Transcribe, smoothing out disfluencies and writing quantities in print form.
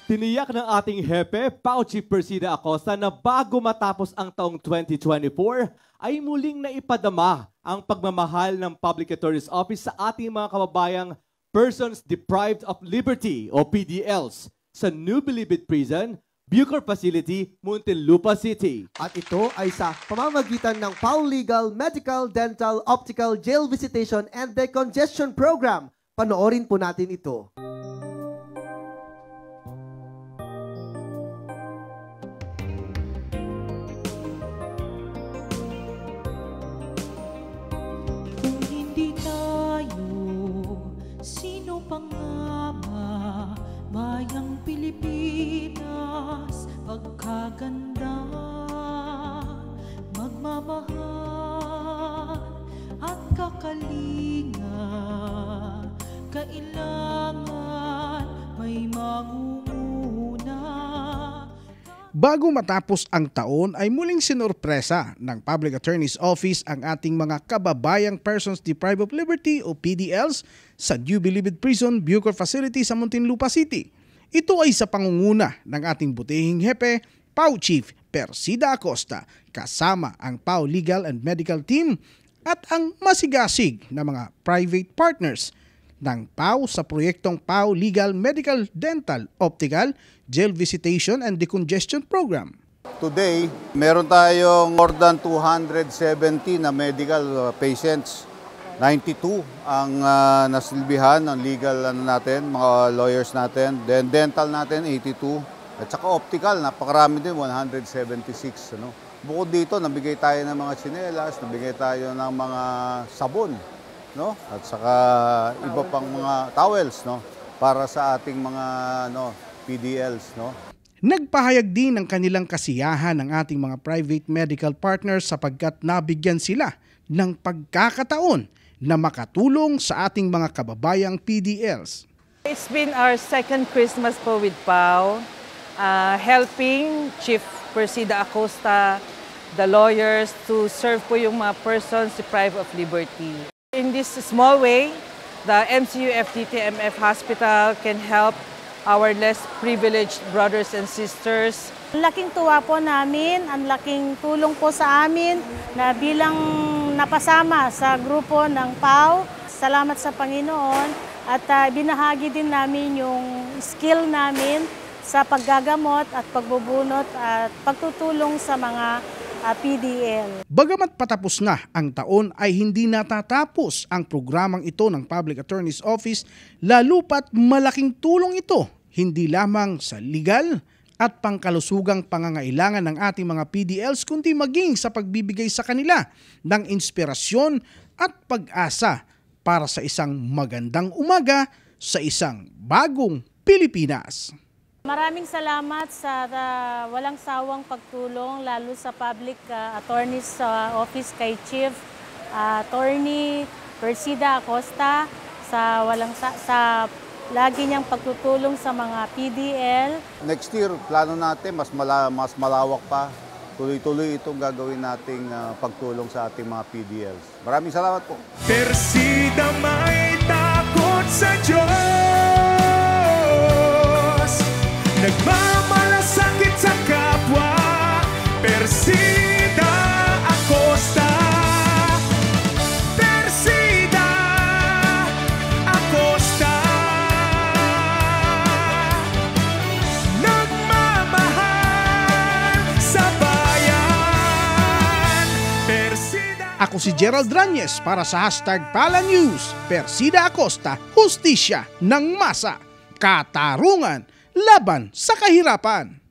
Tiniyak ng ating hepe, Pao Chief Persida Acosta, na bago matapos ang taong 2024 ay muling naipadama ang pagmamahal ng Public Attorney's Office sa ating mga kababayang Persons Deprived of Liberty o PDLs sa New Bilibid Prison, Bucor Facility, Muntinlupa City. At ito ay sa pamamagitan ng PAO Legal, Medical, Dental, Optical, Jail Visitation and Decongestion Program. Panoorin po natin ito. Bayang Pilipinas, pagkaganda, magmamahal at kakalinga, kailangan may mangunguna. Bago matapos ang taon ay muling sinurpresa ng Public Attorney's Office ang ating mga kababayang Persons Deprived of Liberty o PDLs sa New Bilibid Prison, Bucor Facility sa Muntinlupa City. Ito ay sa pangunguna ng ating butihing hepe, PAO Chief Persida Acosta, kasama ang PAO Legal and Medical Team at ang masigasig na mga private partners ng PAO sa proyektong PAO Legal, Medical, Dental, Optical, Jail Visitation and Decongestion Program. Today, meron tayong more than 270 na medical patients. 92 ang nasilbihan ng legal natin, mga lawyers natin. Then dental natin, 82. At saka optical, napakarami din, 176. Bukod dito, nabigay tayo ng mga tsinelas, nabigay tayo ng mga sabon. At saka iba pang mga towels para sa ating mga PDLs. Nagpahayag din ng kanilang kasiyahan ng ating mga private medical partners sapagkat nabigyan sila ng pagkakataon na makatulong sa ating mga kababayang PDLs. It's been our second Christmas po with PAO, helping Chief Persida Acosta, the lawyers, to serve po yung mga persons deprived of liberty. In this small way, the MCU FDTMF Hospital can help our less privileged brothers and sisters. Ang laking tuwa po namin, ang laking tulong po sa amin na bilang napasama sa grupo ng PAO. Salamat sa Panginoon at binahagi din namin yung skill namin sa paggagamot at pagbubunot at pagtutulong sa mga PDL. Bagamat patapos na ang taon ay hindi natatapos ang programang ito ng Public Attorney's Office, lalo pat malaking tulong ito hindi lamang sa legal at pangkalusugang pangangailangan ng ating mga PDLs kundi maging sa pagbibigay sa kanila ng inspirasyon at pag-asa para sa isang magandang umaga sa isang bagong Pilipinas. Maraming salamat sa walang sawang pagtulong lalo sa Public Attorney's Office kay Chief Attorney Persida Acosta sa lagi niyang pagtutulong sa mga PDL. Next year, plano natin mas malawak pa. Tuloy-tuloy itong gagawin nating pagtulong sa ating mga PDLs. Maraming salamat po. Persida may takot sa Diyos, nagmamalasakit sa kapwa. Persida Acosta, Persida Acosta, nagmamahal sa bayan. Persida. Ako si Gerald Ranyes para sa #PalaNews. Persida Acosta, hustisya ng masa, katarungan laban sa kahirapan.